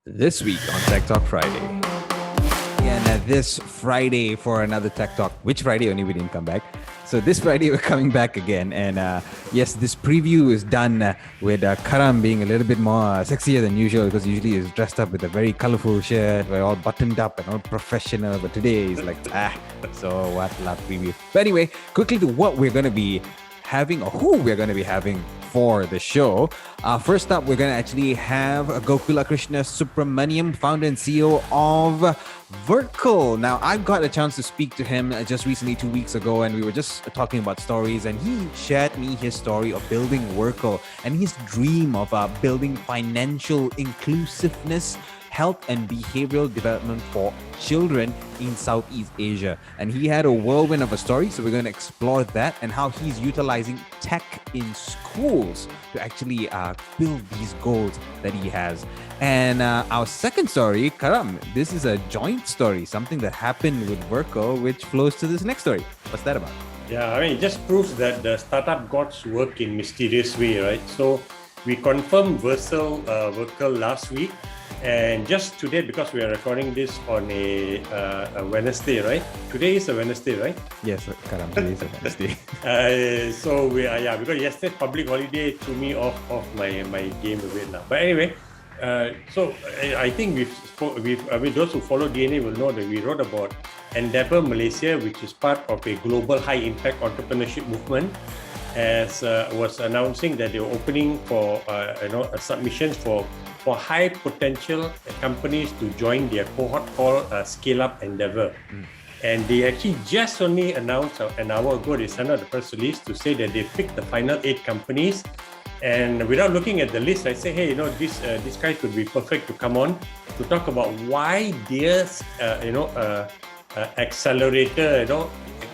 This week on Tech Talk Friday. And this Friday for another Tech Talk. Which Friday? Only we didn't come back. So this Friday we're coming back again. And yes, this preview is done with Karam being a little bit more sexier than usual, because usually he's dressed up with a very colorful shirt. We're all buttoned up and all professional. But today he's like, so what? Love preview. But anyway, quickly to what we're going to be having, or who we're going to be having for the show. First up, we're going to actually have Gokula Krishnan Subramaniam, founder and CEO of Vircle. Now, I got a chance to speak to him just recently, 2 weeks ago, and we were just talking about stories, and he shared me his story of building Vircle and his dream of building financial inclusiveness, health and behavioral development for children in Southeast Asia. And he had a whirlwind of a story, so we're going to explore that and how he's utilizing tech in schools to actually build these goals that he has. And our second story, Karam, this is a joint story, something that happened with Vircle, which flows to this next story. What's that about? Yeah, I mean, it just proves that the startup gods work in mysterious way, right? So we confirmed Vircle last week. And just today, because we are recording this on a Wednesday, right? Today is a Wednesday, right? Yes, Karam, today is a Wednesday. Because yesterday public holiday threw me off my game a bit now. But anyway, so I think those who follow DNA will know that we wrote about Endeavor Malaysia, which is part of a global high impact entrepreneurship movement, as was announcing that they were opening for submissions for high potential companies to join their cohort called Scale Up Endeavor. And they actually just only announced an hour ago, they sent out the press release to say that they picked the final 8 companies. And without looking at the list, I say, hey, this guy could be perfect to come on to talk about why their accelerator,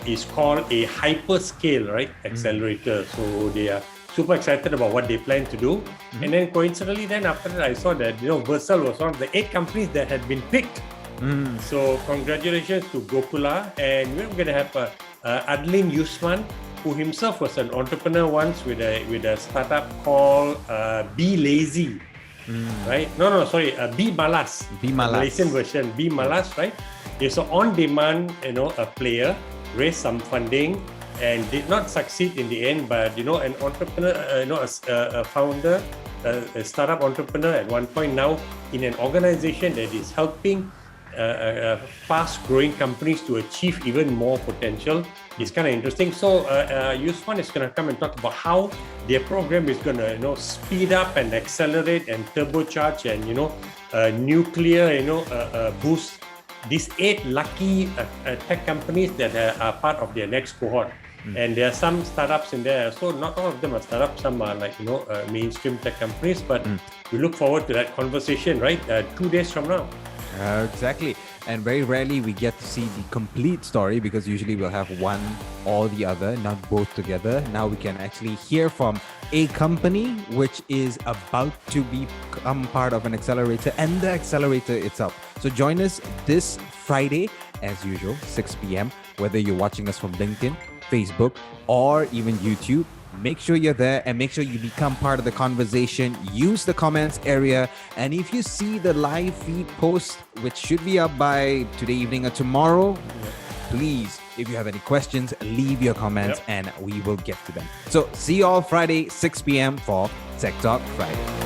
is called a hyperscale, right? Accelerator. So they are super excited about what they plan to do. And then coincidentally, then after that, I saw that Vircle was one of the 8 companies that had been picked. So congratulations to Gokula, and we're going to have Adlin Yusman, who himself was an entrepreneur once with a startup called Be Lazy, right? Be Malas. Be Malas. Malaysian version, Be Malas, right? It's an on-demand, a player, raised some funding, and did not succeed in the end, but an entrepreneur, a founder, a startup entrepreneur at one point now in an organization that is helping fast-growing companies to achieve even more potential. It's kind of interesting. So Yusman is going to come and talk about how their program is going to speed up and accelerate and turbocharge and nuclear boost these 8 lucky tech companies that are part of their next cohort. And there are some startups in there. So not all of them are startups. Some are mainstream tech companies. But we look forward to that conversation, right? 2 days from now. Exactly. And very rarely we get to see the complete story, because usually we'll have one or the other, not both together. Now we can actually hear from a company which is about to become part of an accelerator and the accelerator itself. So join us this Friday, as usual, 6 p.m., whether you're watching us from LinkedIn, Facebook, or even YouTube. Make sure you're there and make sure you become part of the conversation. Use the comments area. And if you see the live feed post, which should be up by today evening or tomorrow, please, if you have any questions, leave your comments and we will get to them. So see you all Friday, 6 p.m. for Tech Talk Friday.